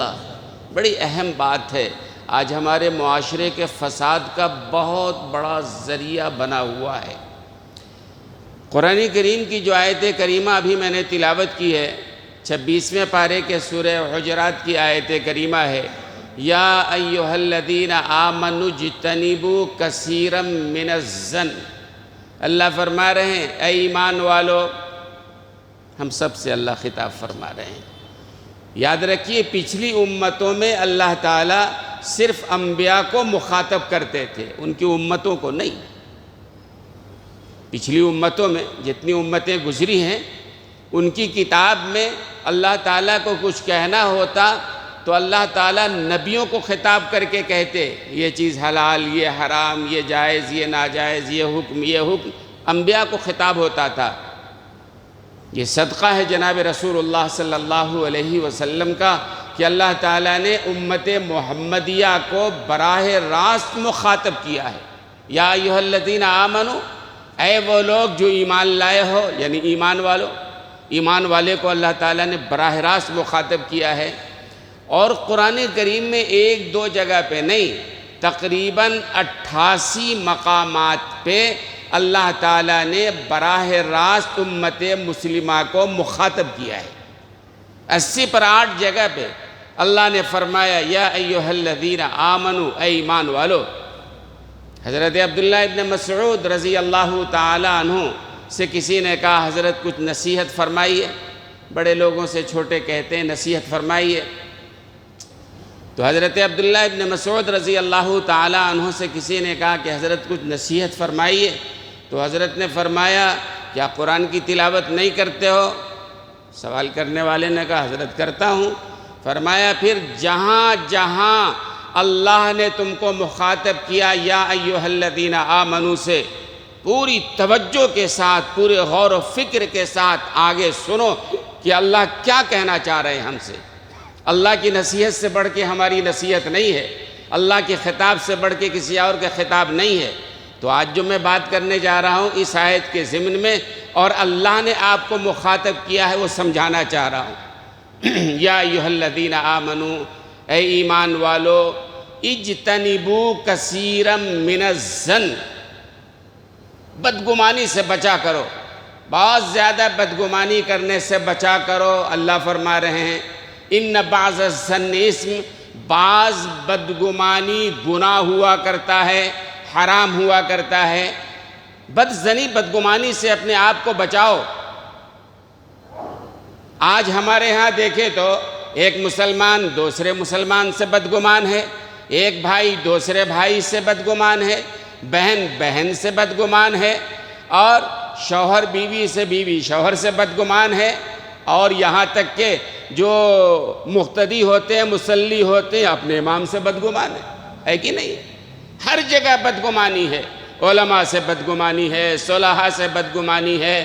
انشاءاللہ۔ بڑی اہم بات ہے، آج ہمارے معاشرے کے فساد کا بہت بڑا ذریعہ بنا ہوا ہے۔ قرآن کریم کی جو آیت کریمہ ابھی میں نے تلاوت کی ہے، 26ویں پارے کے سورہ حجرات کی آیت کریمہ ہے، یا ایھا الذین آمنوا اجتنبوا کثیرا من الظن۔ اللہ فرما رہے ہیں اے ایمان والو، ہم سب سے اللہ خطاب فرما رہے ہیں۔ یاد رکھیے پچھلی امتوں میں اللہ تعالیٰ صرف انبیاء کو مخاطب کرتے تھے، ان کی امتوں کو نہیں۔ پچھلی امتوں میں جتنی امتیں گزری ہیں، ان کی کتاب میں اللہ تعالیٰ کو کچھ کہنا ہوتا تو اللہ تعالیٰ نبیوں کو خطاب کر کے کہتے، یہ چیز حلال، یہ حرام، یہ جائز، یہ ناجائز، یہ حکم انبیاء کو خطاب ہوتا تھا۔ یہ صدقہ ہے جناب رسول اللہ صلی اللہ علیہ وسلم کا کہ اللہ تعالیٰ نے امت محمدیہ کو براہ راست مخاطب کیا ہے۔ یا ایھا الذین آمنوا، اے وہ لوگ جو ایمان لائے ہو، یعنی ایمان والو، ایمان والے کو اللہ تعالیٰ نے براہ راست مخاطب کیا ہے۔ اور قرآن کریم میں ایک دو جگہ پہ نہیں، تقریباً 88 مقامات پہ اللہ تعالیٰ نے براہ راست امت مسلمہ کو مخاطب کیا ہے۔ 80 پر 8 جگہ پہ اللہ نے فرمایا یا ایھا الذین آمنوا، اے ایمان والو۔ حضرت عبداللہ ابن مسعود رضی اللہ تعالی عنہ سے کسی نے کہا حضرت کچھ نصیحت فرمائیے، بڑے لوگوں سے چھوٹے کہتے ہیں نصیحت فرمائیے۔ تو حضرت عبداللہ ابن مسعود رضی اللہ تعالی عنہ سے کسی نے کہا کہ حضرت کچھ نصیحت فرمائیے، تو حضرت نے فرمایا کیا قرآن کی تلاوت نہیں کرتے ہو؟ سوال کرنے والے نے کہا حضرت کرتا ہوں۔ فرمایا پھر جہاں جہاں اللہ نے تم کو مخاطب کیا یا ایھا الذین آمنوا سے، پوری توجہ کے ساتھ، پورے غور و فکر کے ساتھ آگے سنو کہ اللہ کیا کہنا چاہ رہے ہیں ہم سے۔ اللہ کی نصیحت سے بڑھ کے ہماری نصیحت نہیں ہے، اللہ کے خطاب سے بڑھ کے کسی اور کا خطاب نہیں ہے۔ تو آج جو میں بات کرنے جا رہا ہوں اس آیت کے ضمن میں، اور اللہ نے آپ کو مخاطب کیا ہے وہ سمجھانا چاہ رہا ہوں۔ یا ایھا الذین آمنوا، اے ایمان والو، اجتنبوا کثیرا من الظن، بدگمانی سے بچا کرو، بہت زیادہ بدگمانی کرنے سے بچا کرو۔ اللہ فرما رہے ہیں ان بعض الظن اسم، بعض بدگمانی گناہ ہوا کرتا ہے، حرام ہوا کرتا ہے۔ بدظنی بدگمانی سے اپنے آپ کو بچاؤ۔ آج ہمارے ہاں دیکھیں تو ایک مسلمان دوسرے مسلمان سے بدگمان ہے، ایک بھائی دوسرے بھائی سے بدگمان ہے، بہن بہن سے بدگمان ہے، اور شوہر بیوی سے، بیوی شوہر سے بدگمان ہے، اور یہاں تک کہ جو مقتدی ہوتے ہیں، مصلی ہوتے ہیں، اپنے امام سے بدگمان ہے کہ نہیں؟ ہر جگہ بدگمانی ہے، علماء سے بدگمانی ہے، صلحاء سے بدگمانی ہے،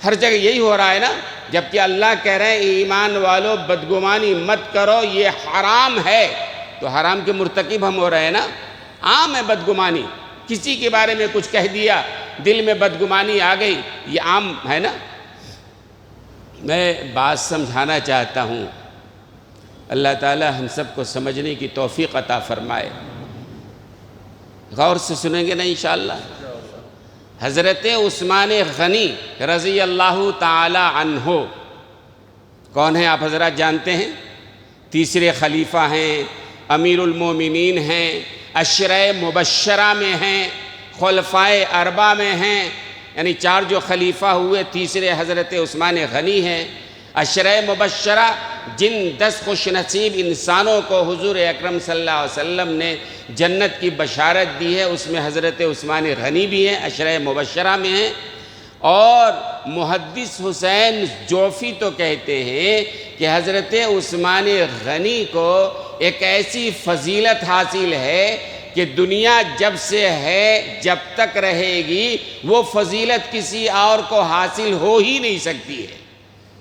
ہر جگہ یہی ہو رہا ہے نا۔ جبکہ اللہ کہہ رہے ہیں ایمان والو بدگمانی مت کرو، یہ حرام ہے، تو حرام کے مرتکب ہم ہو رہے ہیں نا۔ عام ہے بدگمانی، کسی کے بارے میں کچھ کہہ دیا، دل میں بدگمانی آ گئی، یہ عام ہے نا۔ میں بات سمجھانا چاہتا ہوں، اللہ تعالی ہم سب کو سمجھنے کی توفیق عطا فرمائے۔ غور سے سنیں گے نا انشاءاللہ۔ حضرت عثمان غنی رضی اللہ تعالی عنہ کون ہیں آپ حضرات جانتے ہیں؟ تیسرے خلیفہ ہیں، امیر المومنین ہیں، عشرہ مبشرہ میں ہیں، خلفائے اربعہ میں ہیں، یعنی 4 جو خلیفہ ہوئے، تیسرے حضرت عثمان غنی ہیں۔ عشرہ مبشرہ جن 10 خوش نصیب انسانوں کو حضور اکرم صلی اللہ علیہ وسلم نے جنت کی بشارت دی ہے، اس میں حضرت عثمان غنی بھی ہیں، عشرہ مبشرہ میں ہیں۔ اور محدث حسین جوفی تو کہتے ہیں کہ حضرت عثمان غنی کو ایک ایسی فضیلت حاصل ہے کہ دنیا جب سے ہے جب تک رہے گی وہ فضیلت کسی اور کو حاصل ہو ہی نہیں سکتی ہے۔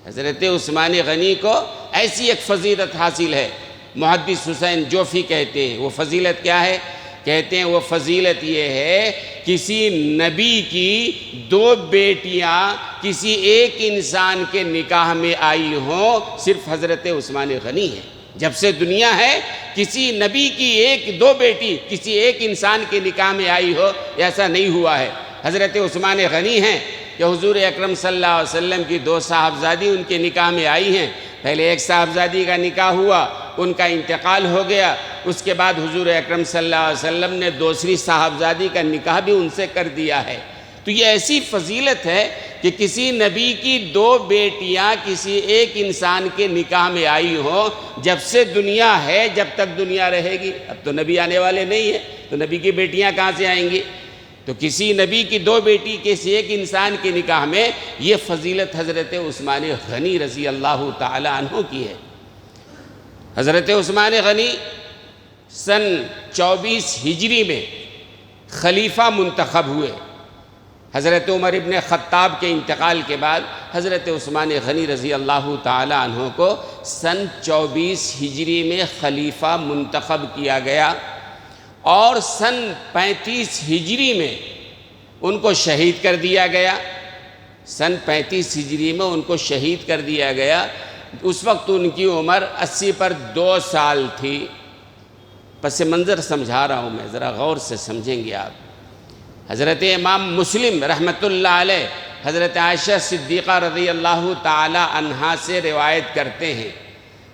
حضرت عثمان غنی کو ایسی ایک فضیلت حاصل ہے، محدث حسین جوفی کہتے ہیں۔ وہ فضیلت کیا ہے؟ کہتے ہیں وہ فضیلت یہ ہے کسی نبی کی 2 بیٹیاں کسی ایک انسان کے نکاح میں آئی ہوں، صرف حضرت عثمان غنی ہے۔ جب سے دنیا ہے کسی نبی کی ایک دو بیٹی کسی ایک انسان کے نکاح میں آئی ہو ایسا نہیں ہوا ہے۔ حضرت عثمان غنی ہیں کہ حضور اکرم صلی اللہ علیہ وسلم کی دو صاحبزادی ان کے نکاح میں آئی ہیں۔ پہلے ایک صاحبزادی کا نکاح ہوا، ان کا انتقال ہو گیا، اس کے بعد حضور اکرم صلی اللہ علیہ وسلم نے دوسری صاحبزادی کا نکاح بھی ان سے کر دیا ہے۔ تو یہ ایسی فضیلت ہے کہ کسی نبی کی دو بیٹیاں کسی ایک انسان کے نکاح میں آئی ہوں، جب سے دنیا ہے جب تک دنیا رہے گی۔ اب تو نبی آنے والے نہیں ہیں تو نبی کی بیٹیاں کہاں سے آئیں گی؟ تو کسی نبی کی دو بیٹی کسی ایک انسان کے نکاح میں، یہ فضیلت حضرت عثمان غنی رضی اللہ تعالی عنہ کی ہے۔ حضرت عثمان غنی سن 24 ہجری میں خلیفہ منتخب ہوئے۔ حضرت عمر ابن خطاب کے انتقال کے بعد حضرت عثمان غنی رضی اللہ تعالی عنہ کو سن 24 ہجری میں خلیفہ منتخب کیا گیا، اور سن 35 ہجری میں ان کو شہید کر دیا گیا۔ سن 35 ہجری میں ان کو شہید کر دیا گیا۔ اس وقت ان کی عمر 80 پر 2 سال تھی۔ پس منظر سمجھا رہا ہوں میں، ذرا غور سے سمجھیں گے آپ۔ حضرت امام مسلم رحمۃ اللہ علیہ حضرت عائشہ صدیقہ رضی اللہ تعالی عنہا سے روایت کرتے ہیں۔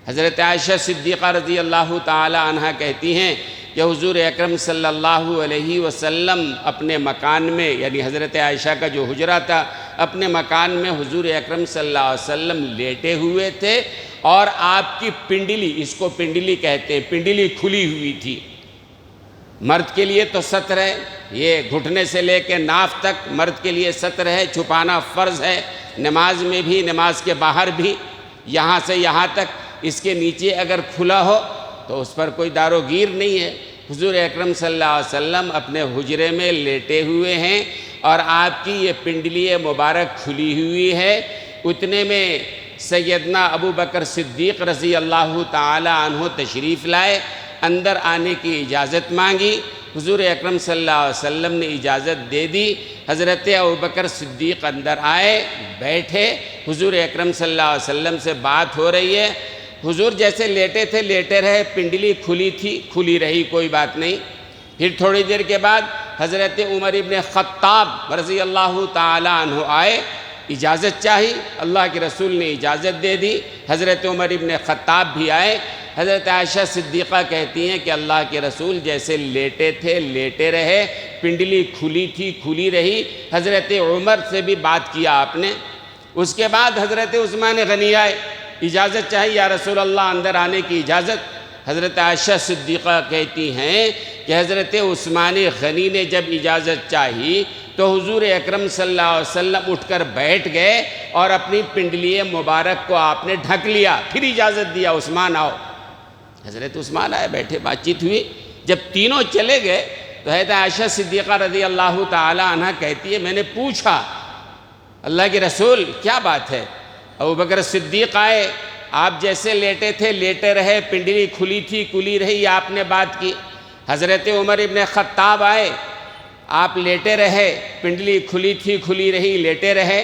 حضرت عائشہ صدیقہ رضی اللہ تعالی عنہا کہتی ہیں کہ حضور اکرم صلی اللہ علیہ وسلم اپنے مکان میں، یعنی حضرت عائشہ کا جو حجرہ تھا، اپنے مکان میں حضور اکرم صلی اللہ علیہ وسلم لیٹے ہوئے تھے، اور آپ کی پنڈلی، اس کو پنڈلی کہتے ہیں، پنڈلی کھلی ہوئی تھی۔ مرد کے لیے تو ستر ہے، یہ گھٹنے سے لے کے ناف تک مرد کے لیے ستر ہے، چھپانا فرض ہے، نماز میں بھی نماز کے باہر بھی، یہاں سے یہاں تک۔ اس کے نیچے اگر کھلا ہو تو اس پر کوئی دار و گیر نہیں ہے۔ حضور اکرم صلی اللہ علیہ وسلم اپنے حجرے میں لیٹے ہوئے ہیں، اور آپ کی یہ پنڈلی مبارک کھلی ہوئی ہے۔ اتنے میں سیدنا ابو بکر صدیق رضی اللہ تعالی عنہ تشریف لائے، اندر آنے کی اجازت مانگی۔ حضور اکرم صلی اللہ علیہ وسلم نے اجازت دے دی۔ حضرت ابو بکر صدیق اندر آئے، بیٹھے، حضور اکرم صلی اللہ علیہ وسلم سے بات ہو رہی ہے۔ حضور جیسے لیٹے تھے لیٹے رہے، پنڈلی کھلی تھی، کھلی رہی، کوئی بات نہیں۔ پھر تھوڑی دیر کے بعد حضرت عمر ابن خطاب رضی اللہ تعالی عنہ آئے، اجازت چاہی، اللہ کے رسول نے اجازت دے دی۔ حضرت عمر ابن خطاب بھی آئے۔ حضرت عائشہ صدیقہ کہتی ہیں کہ اللہ کے رسول جیسے لیٹے تھے لیٹے رہے، پنڈلی کھلی تھی کھلی رہی۔ حضرت عمر سے بھی بات کیا آپ نے۔ اس کے بعد حضرت عثمان غنی آئے، اجازت چاہی، یا رسول اللہ اندر آنے کی اجازت۔ حضرت عائشہ صدیقہ کہتی ہیں کہ حضرت عثمان غنی نے جب اجازت چاہی تو حضور اکرم صلی اللہ علیہ وسلم اٹھ کر بیٹھ گئے، اور اپنی پنڈلی مبارک کو آپ نے ڈھک لیا، پھر اجازت دیا، عثمان آؤ۔ حضرت عثمان آئے، بیٹھے، بات چیت ہوئی۔ جب تینوں چلے گئے تو حضرت عائشہ صدیقہ رضی اللہ تعالی عنہ کہتی ہے، میں نے پوچھا اللہ کے رسول کیا بات ہے؟ ابو بکر صدیق آئے، آپ جیسے لیٹے تھے لیٹے رہے، پنڈلی کھلی تھی کھلی رہی، آپ نے بات کی۔ حضرت عمر ابن خطاب آئے، آپ لیٹے رہے، پنڈلی کھلی تھی کھلی رہی، لیٹے رہے۔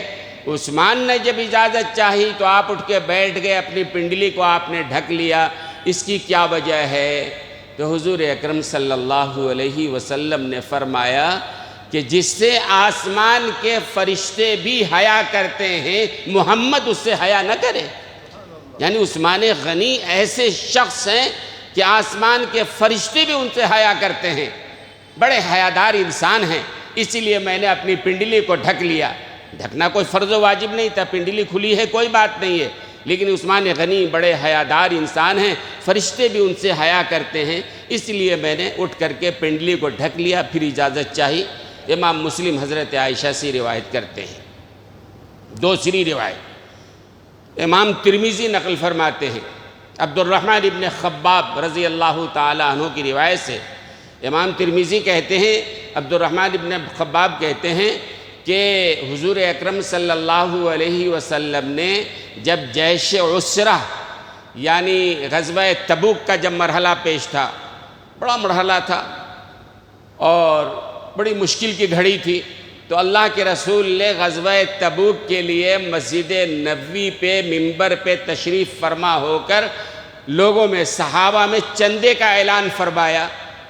عثمان نے جب اجازت چاہی تو آپ اٹھ کے بیٹھ گئے، اپنی پنڈلی کو آپ نے ڈھک لیا، اس کی کیا وجہ ہے؟ تو حضور اکرم صلی اللہ علیہ وسلم نے فرمایا کہ جس سے آسمان کے فرشتے بھی حیا کرتے ہیں، محمد اس سے حیا نہ کرے۔ یعنی عثمان غنی ایسے شخص ہیں کہ آسمان کے فرشتے بھی ان سے حیا کرتے ہیں، بڑے حیادار انسان ہیں، اسی لیے میں نے اپنی پنڈلی کو ڈھک لیا۔ ڈھکنا کوئی فرض و واجب نہیں تھا، پنڈلی کھلی ہے کوئی بات نہیں ہے، لیکن عثمان غنی بڑے حیادار انسان ہیں، فرشتے بھی ان سے حیا کرتے ہیں، اس لیے میں نے اٹھ کر کے پنڈلی کو ڈھک لیا، پھر اجازت چاہی۔ امام مسلم حضرت عائشہ سے روایت کرتے ہیں۔ دوسری روایت امام ترمذی نقل فرماتے ہیں، عبد الرحمن ابن خباب رضی اللہ تعالی عنہ کی روایت سے۔ امام ترمذی کہتے ہیں، عبد الرحمن ابن خباب کہتے ہیں کہ حضور اکرم صلی اللہ علیہ وسلم نے جب جیش عسرہ یعنی غزوہ تبوک کا جب مرحلہ پیش تھا، بڑا مرحلہ تھا اور بڑی مشکل کی گھڑی تھی، تو اللہ کے رسول نے غزوہ تبوک کے لیے مسجد نبوی پہ منبر پہ تشریف فرما ہو کر لوگوں میں، صحابہ میں چندے کا اعلان فرمایا۔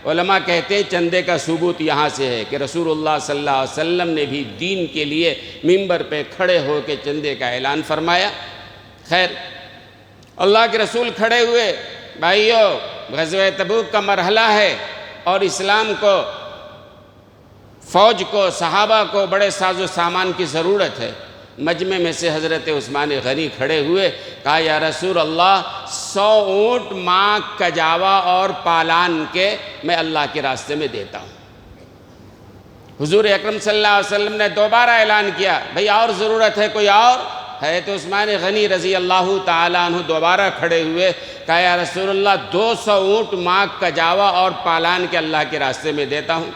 علماء کہتے ہیں چندے کا ثبوت یہاں سے ہے کہ رسول اللہ صلی اللہ علیہ وسلم نے بھی دین کے لیے منبر پہ کھڑے ہو کے چندے کا اعلان فرمایا۔ خیر، اللہ کے رسول کھڑے ہوئے، بھائیو غزوہ تبوک کا مرحلہ ہے اور اسلام کو، فوج کو، صحابہ کو بڑے ساز و سامان کی ضرورت ہے۔ مجمع میں سے حضرت عثمان غنی کھڑے ہوئے، کہا یا رسول اللہ 100 اونٹ ماں کجاوا اور پالان کے میں اللہ کے راستے میں دیتا ہوں۔ حضور اکرم صلی اللہ علیہ وسلم نے دوبارہ اعلان کیا، بھئی اور ضرورت ہے کوئی اور؟ حضرت عثمان غنی رضی اللہ تعالیٰ عنہ دوبارہ کھڑے ہوئے، کہا یا رسول اللہ 200 اونٹ ماں کجاوا اور پالان کے اللہ کے راستے میں دیتا ہوں۔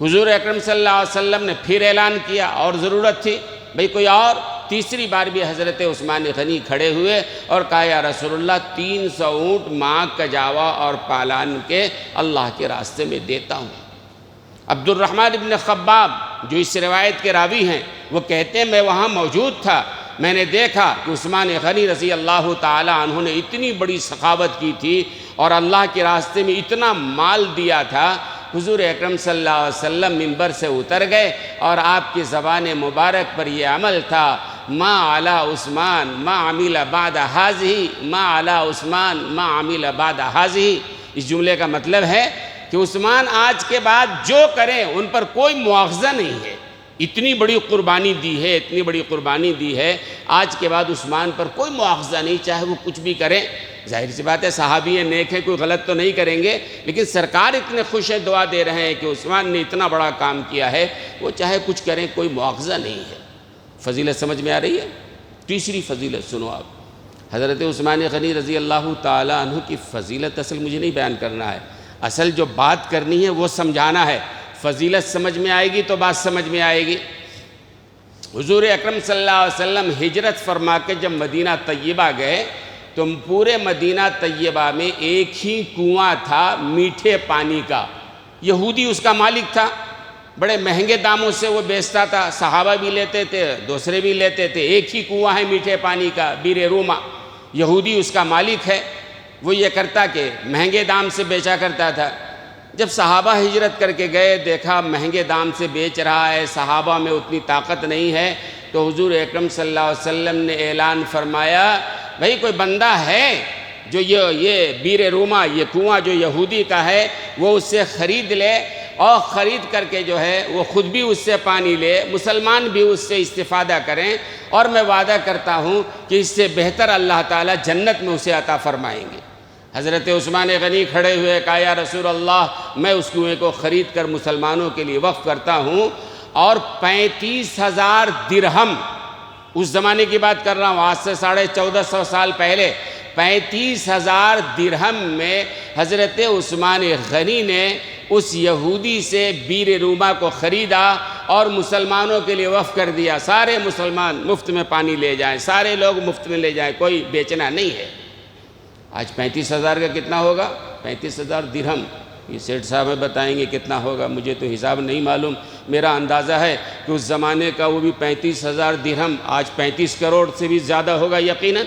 حضور اکرم صلی اللہ علیہ وسلم نے پھر اعلان کیا، اور ضرورت تھی بھئی کوئی اور؟ تیسری بار بھی حضرت عثمان غنی کھڑے ہوئے اور کہا یا رسول اللہ 300 اونٹ ماں کجاوا اور پالان کے اللہ کے راستے میں دیتا ہوں۔ عبد الرحمن ابن خباب جو اس روایت کے راوی ہیں، وہ کہتے ہیں میں وہاں موجود تھا، میں نے دیکھا کہ عثمان غنی رضی اللہ تعالیٰ عنہ نے اتنی بڑی سخاوت کی تھی اور اللہ کے راستے میں اتنا مال دیا تھا۔ حضور اکرم صلی اللہ علیہ وسلم منبر سے اتر گئے اور آپ کی زبان مبارک پر یہ عمل تھا، ما علی عثمان ما عمل بعد ہذہ، ما علی عثمان ما عمل بعد ہذہ۔ اس جملے کا مطلب ہے کہ عثمان آج کے بعد جو کریں ان پر کوئی مواخذہ نہیں ہے، اتنی بڑی قربانی دی ہے، اتنی بڑی قربانی دی ہے، آج کے بعد عثمان پر کوئی مواخذہ نہیں، چاہے وہ کچھ بھی کریں۔ ظاہر سی بات ہے صحابی نیک ہیں، کوئی غلط تو نہیں کریں گے، لیکن سرکار اتنے خوش ہے، دعا دے رہے ہیں کہ عثمان نے اتنا بڑا کام کیا ہے، وہ چاہے کچھ کریں کوئی مواخذہ نہیں ہے۔ فضیلت سمجھ میں آ رہی ہے؟ تیسری فضیلت سنو آپ، حضرت عثمان غنی رضی اللہ تعالیٰ عنہ کی فضیلت اصل مجھے نہیں بیان کرنا ہے، اصل جو بات کرنی ہے وہ سمجھانا ہے۔ فضیلت سمجھ میں آئے گی تو بات سمجھ میں آئے گی۔ حضور اکرم صلی اللہ علیہ وسلم ہجرت فرما کے جب مدینہ طیبہ گئے تو پورے مدینہ طیبہ میں ایک ہی کنواں تھا میٹھے پانی کا، یہودی اس کا مالک تھا، بڑے مہنگے داموں سے وہ بیچتا تھا، صحابہ بھی لیتے تھے، دوسرے بھی لیتے تھے۔ ایک ہی کنواں ہے میٹھے پانی کا، بیر روما، یہودی اس کا مالک ہے۔ وہ یہ کرتا کہ مہنگے دام سے بیچا کرتا تھا۔ جب صحابہ ہجرت کر کے گئے، دیکھا مہنگے دام سے بیچ رہا ہے، صحابہ میں اتنی طاقت نہیں ہے، تو حضور اکرم صلی اللہ علیہ وسلم نے اعلان فرمایا، بھئی کوئی بندہ ہے جو یہ بیر روما، یہ کنواں جو یہودی کا ہے، وہ اس سے خرید لے اور خرید کر کے جو ہے وہ خود بھی اس سے پانی لے، مسلمان بھی اس سے استفادہ کریں، اور میں وعدہ کرتا ہوں کہ اس سے بہتر اللہ تعالیٰ جنت میں اسے عطا فرمائیں گے۔ حضرت عثمان غنی کھڑے ہوئے، کہا یا رسول اللہ میں اس کنویں کو خرید کر مسلمانوں کے لیے وقف کرتا ہوں، اور 35,000 درہم، اس زمانے کی بات کر رہا ہوں، آج سے 1450 سال پہلے، 35,000 درہم میں حضرت عثمان غنی نے اس یہودی سے بیر روما کو خریدا اور مسلمانوں کے لیے وقف کر دیا۔ سارے مسلمان مفت میں پانی لے جائیں، سارے لوگ مفت میں لے جائیں، کوئی بیچنا نہیں ہے۔ آج 35,000 کا کتنا ہوگا؟ 35,000 درہم، یہ سیٹھ صاحب بتائیں گے کتنا ہوگا، مجھے تو حساب نہیں معلوم، میرا اندازہ ہے کہ اس زمانے کا وہ بھی 35,000 درہم آج 35 کروڑ سے بھی زیادہ ہوگا یقیناً۔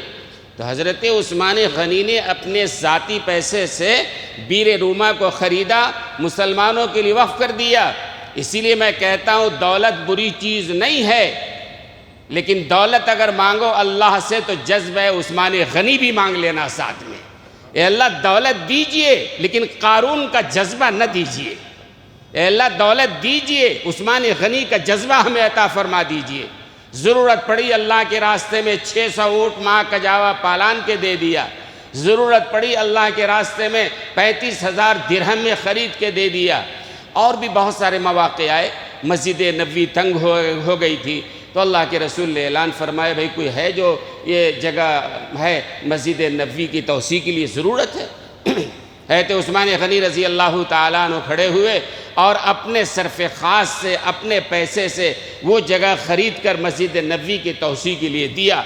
تو حضرت عثمان غنی نے اپنے ذاتی پیسے سے بیر روما کو خریدا، مسلمانوں کے لیے وقف کر دیا۔ اسی لیے میں کہتا ہوں دولت بری چیز نہیں ہے، لیکن دولت اگر مانگو اللہ سے تو جذبہ عثمان غنی بھی مانگ لینا ساتھ میں۔ اے اللہ دولت دیجئے لیکن قارون کا جذبہ نہ دیجئے۔ اے اللہ دولت دیجئے، عثمان غنی کا جذبہ ہمیں عطا فرما دیجئے۔ ضرورت پڑی اللہ کے راستے میں 600 اونٹ ماں کجاوا پالان کے دے دیا، ضرورت پڑی اللہ کے راستے میں 35,000 درہم میں خرید کے دے دیا۔ اور بھی بہت سارے مواقع آئے، مسجد نبوی تنگ ہو گئی تھی تو اللہ کے رسول نے اعلان فرمایا، بھئی کوئی ہے جو یہ جگہ ہے مسجد نبوی کی توسیع کے لیے ضرورت ہے۔ حضرت عثمان غنی رضی اللہ تعالیٰ عنہ کھڑے ہوئے اور اپنے صرف خاص سے، اپنے پیسے سے وہ جگہ خرید کر مسجد نبوی کی توسیع کے لیے دیا۔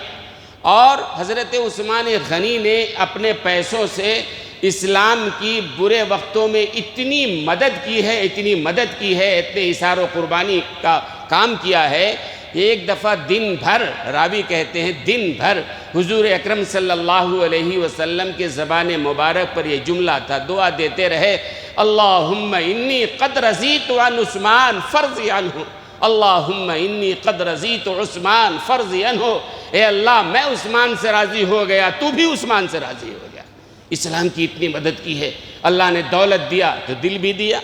اور حضرت عثمان غنی نے اپنے پیسوں سے اسلام کی برے وقتوں میں اتنی مدد کی ہے، اتنی مدد کی ہے، اتنے اثار و قربانی کا کام کیا ہے ایک دفعہ دن بھر، راوی کہتے ہیں دن بھر حضور اکرم صلی اللہ علیہ وسلم کے زبان مبارک پر یہ جملہ تھا، دعا دیتے رہے، اللہم انی قد رضیت عن عثمان فرض عنہ، اللہم انی قد رضیت عثمان فرض عنہ، اے اللہ میں عثمان سے راضی ہو گیا، تو بھی عثمان سے راضی ہو گیا۔ اسلام کی اتنی مدد کی ہے، اللہ نے دولت دیا تو دل بھی دیا،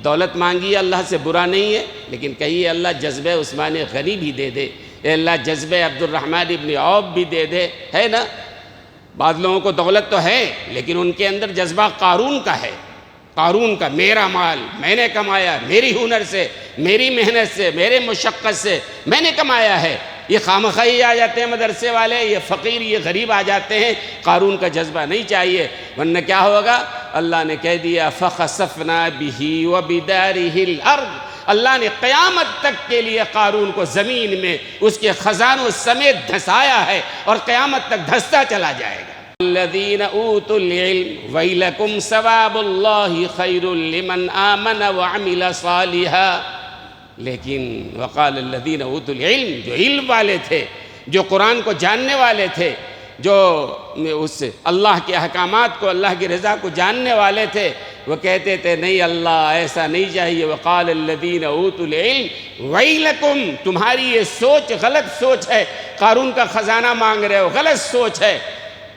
دولت مانگی اللہ سے برا نہیں ہے، لیکن کہیے اللہ جذبہ عثمان غنی بھی دے دے، اے اللہ جذبہ عبد الرحمن ابن عوف بھی دے دے، ہے نا؟ بعض لوگوں کو دولت تو ہے لیکن ان کے اندر جذبہ قارون کا ہے، قارون کا، میرا مال میں نے کمایا، میری ہنر سے، میری محنت سے، میرے مشقت سے میں نے کمایا ہے۔ یہ خامخواہی آ جاتے ہیں مدرسے والے، یہ فقیر، یہ غریب آ جاتے ہیں، قارون کا جذبہ نہیں چاہیے، ورنہ کیا ہوگا؟ اللہ نے کہہ دیا فَخَسَفْنَا بِهِ وَبِدَارِهِ الْأَرْضِ، اللہ نے قیامت تک کے لیے قارون کو زمین میں اس کے خزانوں سمیت دھسایا ہے اور قیامت تک دھستا چلا جائے گا۔ الذین اوتوا العلم ویلکم ثواب اللہ خیر لمن آمن وعمل صالحا، لیکن وقال الذین اوتوا العلم، جو علم والے تھے، جو قرآن کو جاننے والے تھے، جو اس اللہ کے احکامات کو، اللہ کی رضا کو جاننے والے تھے، وہ کہتے تھے نہیں اللہ ایسا نہیں چاہیے، وقال الذین اوتوا العلم ویلکم، تمہاری یہ سوچ غلط سوچ ہے، قارون کا خزانہ مانگ رہے ہو، غلط سوچ ہے۔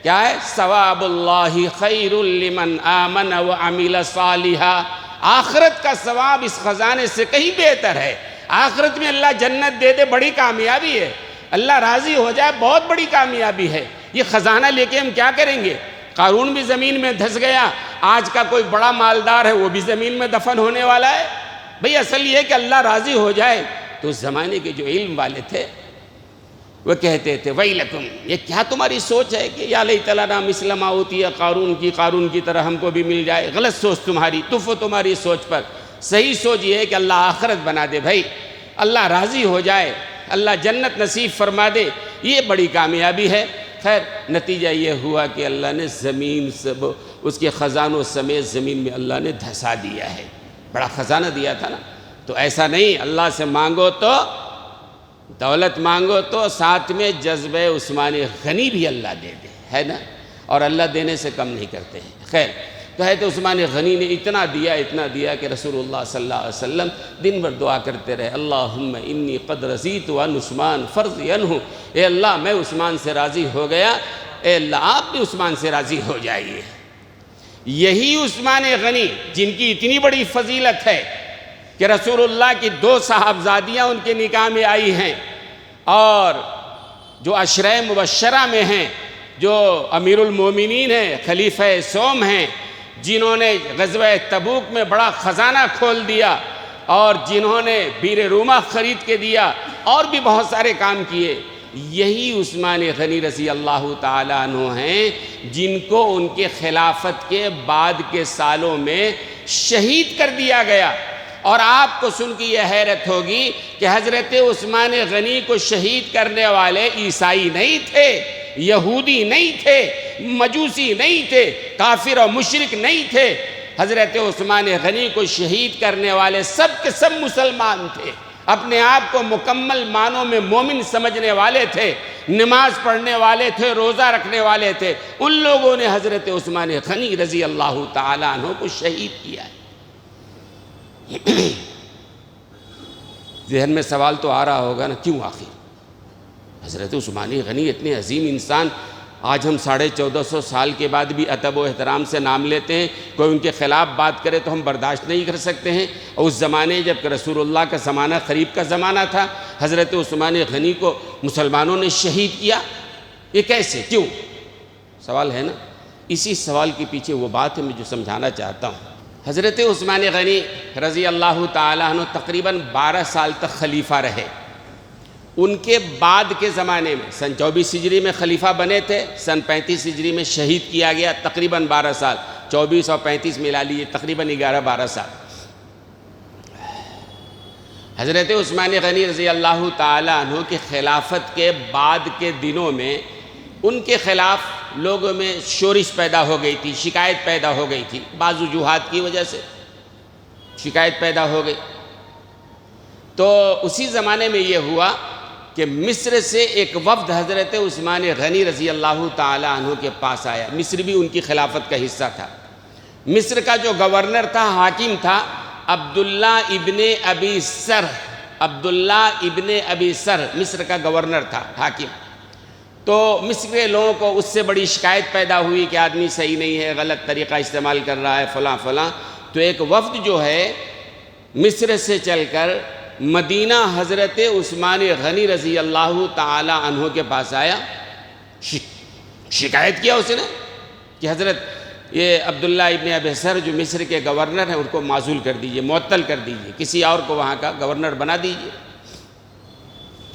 کیا ہے؟ ثواب اللہ خیر لمن آمن وعمل صالحا، آخرت کا ثواب اس خزانے سے کہیں بہتر ہے، آخرت میں اللہ جنت دے دے بڑی کامیابی ہے، اللہ راضی ہو جائے بہت بڑی کامیابی ہے۔ یہ خزانہ لے کے ہم کیا کریں گے؟ قارون بھی زمین میں دھس گیا، آج کا کوئی بڑا مالدار ہے وہ بھی زمین میں دفن ہونے والا ہے۔ بھئی اصل یہ کہ اللہ راضی ہو جائے۔ تو اس زمانے کے جو علم والے تھے وہ کہتے تھے ویلکم، یہ کیا تمہاری سوچ ہے کہ یا لیت لنا مثل ما اوتی قارون کی طرح ہم کو بھی مل جائے؟ غلط سوچ تمہاری، تف تمہاری سوچ پر۔ صحیح سوچ یہ ہے کہ اللہ آخرت بنا دے، بھائی اللہ راضی ہو جائے، اللہ جنت نصیب فرما دے، یہ بڑی کامیابی ہے۔ خیر نتیجہ یہ ہوا کہ اللہ نے زمین سے اس کے خزانوں سمیت زمین میں اللہ نے دھسا دیا ہے، بڑا خزانہ دیا تھا نا۔ تو ایسا نہیں، اللہ سے مانگو تو دولت مانگو تو ساتھ میں جذبہ عثمان غنی بھی اللہ دے دے، ہے نا؟ اور اللہ دینے سے کم نہیں کرتے ہیں۔ خیر تو ہے تو عثمان غنی نے اتنا دیا کہ رسول اللہ صلی اللہ علیہ وسلم دن بھر دعا کرتے رہے، اللہم انی قد رضیت عن عثمان فرض عنہ، اے اللہ میں عثمان سے راضی ہو گیا، اے اللہ آپ بھی عثمان سے راضی ہو جائیے۔ یہی عثمان غنی جن کی اتنی بڑی فضیلت ہے کہ رسول اللہ کی 2 صاحبزادیاں ان کے نکاح میں آئی ہیں، اور جو عشرہ مبشرہ میں ہیں، جو امیر المومنین ہیں، خلیفہ سوم ہیں، جنہوں نے غزوہ تبوک میں بڑا خزانہ کھول دیا اور جنہوں نے بیر رومہ خرید کے دیا اور بھی بہت سارے کام کیے، یہی عثمان غنی رضی اللہ تعالیٰ عنہ ہیں جن کو ان کے خلافت کے بعد کے سالوں میں شہید کر دیا گیا۔ اور آپ کو سن کے یہ حیرت ہوگی کہ حضرت عثمان غنی کو شہید کرنے والے عیسائی نہیں تھے، یہودی نہیں تھے، مجوسی نہیں تھے، کافر اور مشرک نہیں تھے، حضرت عثمان غنی کو شہید کرنے والے سب کے سب مسلمان تھے، اپنے آپ کو مکمل معنوں میں مومن سمجھنے والے تھے، نماز پڑھنے والے تھے، روزہ رکھنے والے تھے۔ ان لوگوں نے حضرت عثمان غنی رضی اللہ تعالیٰ عنہ کو شہید کیا ہے۔ ذہن میں سوال تو آ رہا ہوگا نا، کیوں آخر حضرت عثمان غنی اتنے عظیم انسان، آج ہم 1450 سال کے بعد بھی ادب و احترام سے نام لیتے ہیں، کوئی ان کے خلاف بات کرے تو ہم برداشت نہیں کر سکتے ہیں، اور اس زمانے جب کہ رسول اللہ کا زمانہ قریب کا زمانہ تھا، حضرت عثمان غنی کو مسلمانوں نے شہید کیا، یہ کیسے، کیوں؟ سوال ہے نا۔ اسی سوال کے پیچھے وہ بات ہے میں جو سمجھانا چاہتا ہوں۔ حضرت عثمان غنی رضی اللہ تعالیٰ عنہ تقریباً 12 سال تک خلیفہ رہے۔ ان کے بعد کے زمانے میں سن 24 ہجری میں خلیفہ بنے تھے، سن 35 ہجری میں شہید کیا گیا، تقریباً 12 سال، 24 اور 35 ملا لیے تقریباً 11-12 سال۔ حضرت عثمان غنی رضی اللہ تعالیٰ عنہ کی خلافت کے بعد کے دنوں میں ان کے خلاف لوگوں میں شورش پیدا ہو گئی تھی، شکایت پیدا ہو گئی تھی، بعض وجوہات کی وجہ سے شکایت پیدا ہو گئی۔ تو اسی زمانے میں یہ ہوا کہ مصر سے ایک وفد حضرت عثمان غنی رضی اللہ تعالی عنہ کے پاس آیا۔ مصر بھی ان کی خلافت کا حصہ تھا۔ مصر کا جو گورنر تھا، حاکم تھا، عبداللہ ابن ابی سرح، عبداللہ ابن ابی سرح مصر کا گورنر تھا، حاکم۔ تو مصر کے لوگوں کو اس سے بڑی شکایت پیدا ہوئی کہ آدمی صحیح نہیں ہے، غلط طریقہ استعمال کر رہا ہے، فلاں فلاں۔ تو ایک وفد جو ہے مصر سے چل کر مدینہ حضرت عثمان غنی رضی اللہ تعالی عنہ کے پاس آیا۔ شکایت کیا اس نے کہ حضرت یہ عبداللہ ابن ابی سرح جو مصر کے گورنر ہیں ان کو معزول کر دیجئے، معطل کر دیجئے، کسی اور کو وہاں کا گورنر بنا دیجئے۔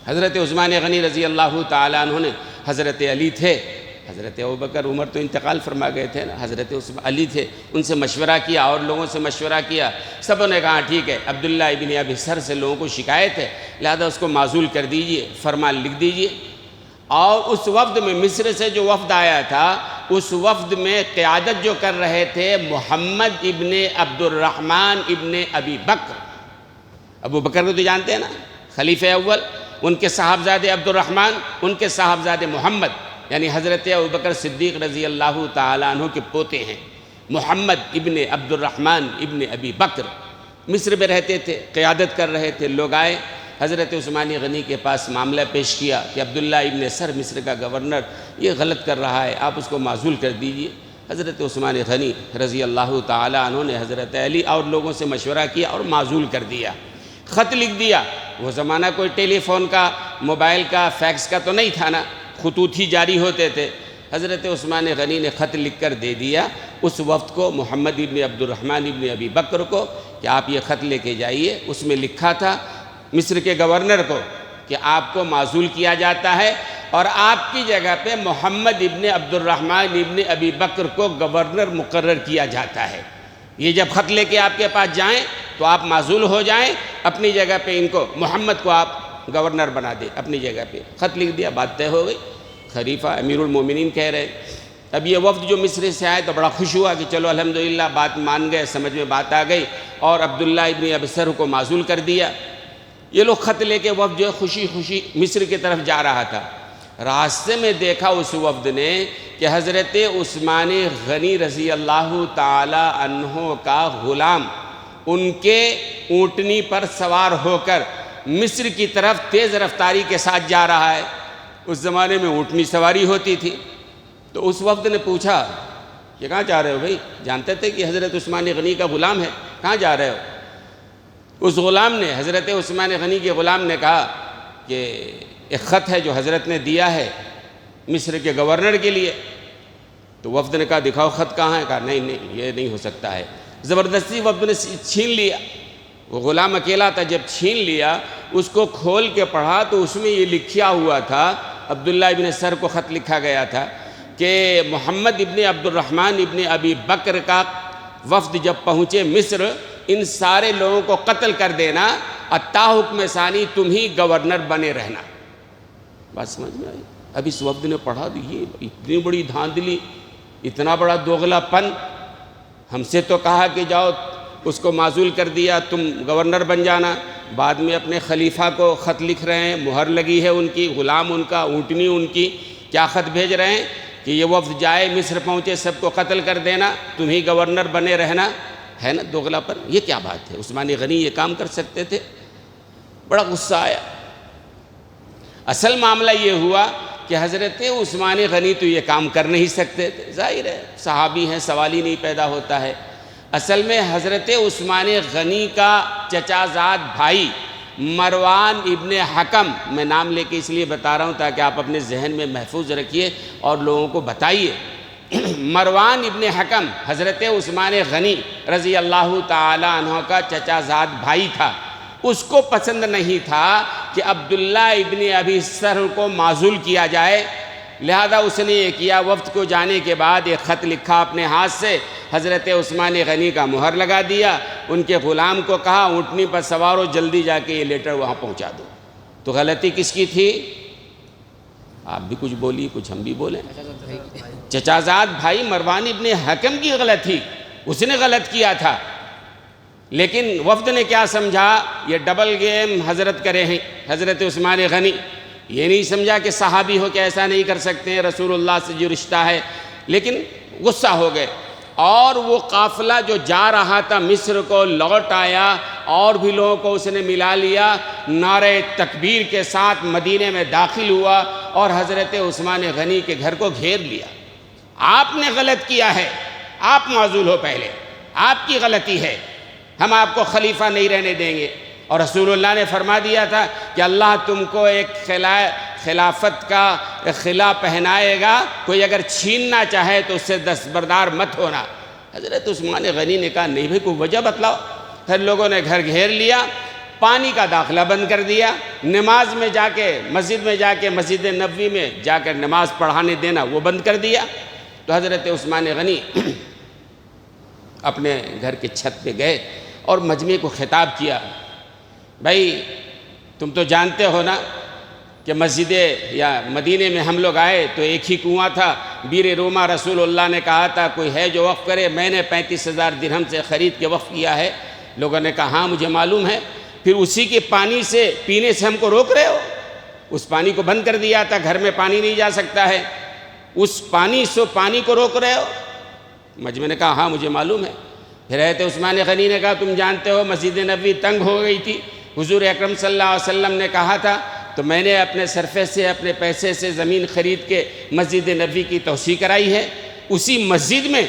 حضرت عثمان غنی رضی اللہ تعالی عنہ نے، حضرت علی تھے، حضرت ابوبکر عمر تو انتقال فرما گئے تھے نا، حضرت علی تھے، ان سے مشورہ کیا اور لوگوں سے مشورہ کیا، سبوں نے کہا ٹھیک ہے، عبداللہ ابن ابی سرح سے لوگوں کو شکایت ہے، لہذا اس کو معزول کر دیجئے، فرمان لکھ دیجئے۔ اور اس وفد میں، مصر سے جو وفد آیا تھا، اس وفد میں قیادت جو کر رہے تھے محمد ابن عبد الرحمن ابن ابی بکر۔ ابو بکر کو تو جانتے ہیں نا، خلیفہ اول، ان کے صاحبزادے عبد الرحمن، ان کے صاحبزادے محمد، یعنی حضرت ابوبکر صدیق رضی اللہ تعالیٰ عنہ کے پوتے ہیں، محمد ابن عبد الرحمن ابن ابی بکر۔ مصر میں رہتے تھے، قیادت کر رہے تھے۔ لوگ آئے حضرت عثمان غنی کے پاس، معاملہ پیش کیا کہ عبداللہ ابن سرح مصر کا گورنر یہ غلط کر رہا ہے، آپ اس کو معزول کر دیجئے۔ حضرت عثمان غنی رضی اللہ تعالیٰ عنہ نے حضرت علی اور لوگوں سے مشورہ کیا اور معزول کر دیا، خط لکھ دیا۔ وہ زمانہ کوئی ٹیلی فون کا، موبائل کا، فیکس کا تو نہیں تھا نا، خطوط ہی جاری ہوتے تھے۔ حضرت عثمان غنی نے خط لکھ کر دے دیا اس وفد کو، محمد ابن عبد الرحمن ابن ابی بکر کو، کہ آپ یہ خط لے کے جائیے۔ اس میں لکھا تھا مصر کے گورنر کو کہ آپ کو معزول کیا جاتا ہے اور آپ کی جگہ پہ محمد ابن عبد الرحمن ابن ابی بکر کو گورنر مقرر کیا جاتا ہے۔ یہ جب خط لے کے آپ کے پاس جائیں تو آپ معزول ہو جائیں، اپنی جگہ پہ ان کو، محمد کو آپ گورنر بنا دیں اپنی جگہ پہ۔ خط لکھ دیا، بات طے ہو گئی۔ خلیفہ امیر المومنین کہہ رہے، اب یہ وفد جو مصر سے آئے تو بڑا خوش ہوا کہ چلو الحمدللہ بات مان گئے، سمجھ میں بات آ گئی، اور عبداللہ ابن ابی سرح کو معزول کر دیا۔ یہ لوگ خط لے کے وفد جو ہے خوشی خوشی مصر کی طرف جا رہا تھا۔ راستے میں دیکھا اس وفد نے کہ حضرت عثمان غنی رضی اللہ تعالی عنہ کا غلام ان کے اونٹنی پر سوار ہو کر مصر کی طرف تیز رفتاری کے ساتھ جا رہا ہے۔ اس زمانے میں اونٹنی سواری ہوتی تھی۔ تو اس وفد نے پوچھا کہ کہاں جا رہے ہو بھائی؟ جانتے تھے کہ حضرت عثمان غنی کا غلام ہے، کہاں جا رہے ہو؟ اس غلام نے، حضرت عثمان غنی کے غلام نے کہا کہ ایک خط ہے جو حضرت نے دیا ہے مصر کے گورنر کے لیے۔ تو وفد نے کہا دکھاؤ خط کہاں ہے؟ کہا نہیں یہ نہیں ہو سکتا ہے۔ زبردستی وفد نے چھین لیا، وہ غلام اکیلا تھا، جب چھین لیا اس کو کھول کے پڑھا تو اس میں یہ لکھا ہوا تھا، عبداللہ ابن سرح کو خط لکھا گیا تھا کہ محمد ابن عبد الرحمن ابن ابی بکر کا وفد جب پہنچے مصر، ان سارے لوگوں کو قتل کر دینا، اتا حکم ثانی تم ہی گورنر بنے رہنا۔ بات سمجھ میں آئی؟ اب اس وفد نے پڑھا یہ اتنی بڑی دھاندلی، اتنا بڑا دوغلا پن، ہم سے تو کہا کہ جاؤ اس کو معزول کر دیا، تم گورنر بن جانا، بعد میں اپنے خلیفہ کو خط لکھ رہے ہیں، مہر لگی ہے ان کی، غلام ان کا، اونٹنی ان کی، کیا خط بھیج رہے ہیں کہ یہ وفد جائے مصر پہنچے سب کو قتل کر دینا، تم ہی گورنر بنے رہنا، ہے نا دوغلا پر؟ یہ کیا بات ہے؟ عثمان غنی یہ کام کر سکتے تھے؟ بڑا غصہ آیا۔ اصل معاملہ یہ ہوا کہ حضرت عثمان غنی تو یہ کام کر نہیں سکتے تھے، ظاہر ہے صحابی ہیں، سوال ہی نہیں پیدا ہوتا ہے۔ اصل میں حضرت عثمان غنی کا چچا زاد بھائی مروان ابن حکم، میں نام لے کے اس لیے بتا رہا ہوں تاکہ آپ اپنے ذہن میں محفوظ رکھیے اور لوگوں کو بتائیے۔ مروان ابن حکم حضرت عثمان غنی رضی اللہ تعالی عنہ کا چچا زاد بھائی تھا۔ اس کو پسند نہیں تھا کہ عبداللہ ابن ابی سرح کو معزول کیا جائے، لہذا اس نے یہ کیا، وفد کو جانے کے بعد ایک خط لکھا اپنے ہاتھ سے، حضرت عثمان غنی کا مہر لگا دیا، ان کے غلام کو کہا اونٹنی پر سوار ہو، جلدی جا کے یہ لیٹر وہاں پہنچا دو۔ تو غلطی کس کی تھی؟ آپ بھی کچھ بولیے، کچھ ہم بھی بولیں۔ چچا زاد بھائی مروان ابن حکم کی غلطی، اس نے غلط کیا تھا، لیکن وفد نے کیا سمجھا؟ یہ ڈبل گیم حضرت کرے ہیں، حضرت عثمان غنی یہ نہیں سمجھا کہ صحابی ہو کہ ایسا نہیں کر سکتے ہیں، رسول اللہ سے جو رشتہ ہے، لیکن غصہ ہو گئے۔ اور وہ قافلہ جو جا رہا تھا مصر کو لوٹ آیا، اور بھی لوگوں کو اس نے ملا لیا، نعرہ تکبیر کے ساتھ مدینے میں داخل ہوا اور حضرت عثمان غنی کے گھر کو گھیر لیا۔ آپ نے غلط کیا ہے، آپ معزول ہو، پہلے آپ کی غلطی ہے، ہم آپ کو خلیفہ نہیں رہنے دیں گے۔ اور رسول اللہ نے فرما دیا تھا کہ اللہ تم کو ایک خلافت کا خلا پہنائے گا، کوئی اگر چھیننا چاہے تو اس سے دستبردار مت ہونا۔ حضرت عثمان غنی نے کہا نہیں بھائی کوئی وجہ بتلاؤ۔ پھر لوگوں نے گھر گھیر لیا، پانی کا داخلہ بند کر دیا، نماز میں جا کے مسجد نبوی میں جا کر نماز پڑھانے دینا وہ بند کر دیا۔ تو حضرت عثمان غنی اپنے گھر کے چھت پہ گئے اور مجمع کو خطاب کیا، بھائی تم تو جانتے ہو نا کہ مسجد یا مدینے میں ہم لوگ آئے تو ایک ہی کنواں تھا، بیر روما رسول اللہ نے کہا تھا کوئی ہے جو وقف کرے، میں نے 35,000 درہم سے خرید کے وقف کیا ہے۔ لوگوں نے کہا ہاں مجھے معلوم ہے، پھر اسی کے پانی سے پینے سے ہم کو روک رہے ہو؟ اس پانی کو بند کر دیا تھا، گھر میں پانی نہیں جا سکتا ہے، اس پانی کو روک رہے ہو؟ مجمع نے کہا ہاں مجھے معلوم ہے۔ پھر حضرت عثمان غنی نے کہا تم جانتے ہو مسجد نبوی تنگ ہو گئی تھی، حضور اکرم صلی اللہ علیہ وسلم نے کہا تھا، تو میں نے اپنے صرفے سے اپنے پیسے سے زمین خرید کے مسجد نبوی کی توسیع کرائی ہے۔ اسی مسجد میں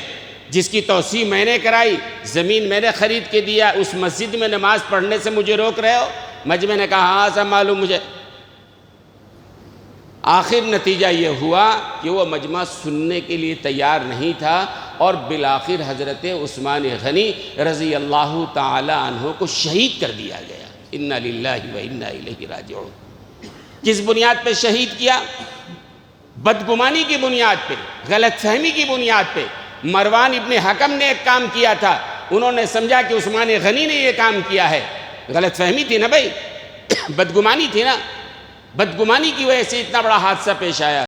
جس کی توسیع میں نے کرائی، زمین میں نے خرید کے دیا، اس مسجد میں نماز پڑھنے سے مجھے روک رہے ہو؟ مجمع نے کہا ہاں سب معلوم مجھے۔ آخر نتیجہ یہ ہوا کہ وہ مجمع سننے کے لیے تیار نہیں تھا، اور بالآخر حضرت عثمان غنی رضی اللہ تعالی عنہ کو شہید کر دیا گیا۔ انا للہ و انا الیہ راجعون۔ کس بنیاد پہ شہید کیا؟ بدگمانی کی بنیاد پہ، غلط فہمی کی بنیاد پہ۔ مروان ابن حکم نے ایک کام کیا تھا، انہوں نے سمجھا کہ عثمان غنی نے یہ کام کیا ہے۔ غلط فہمی تھی نا بھائی، بدگمانی تھی نا، بدگمانی کی وجہ سے اتنا بڑا حادثہ پیش آیا۔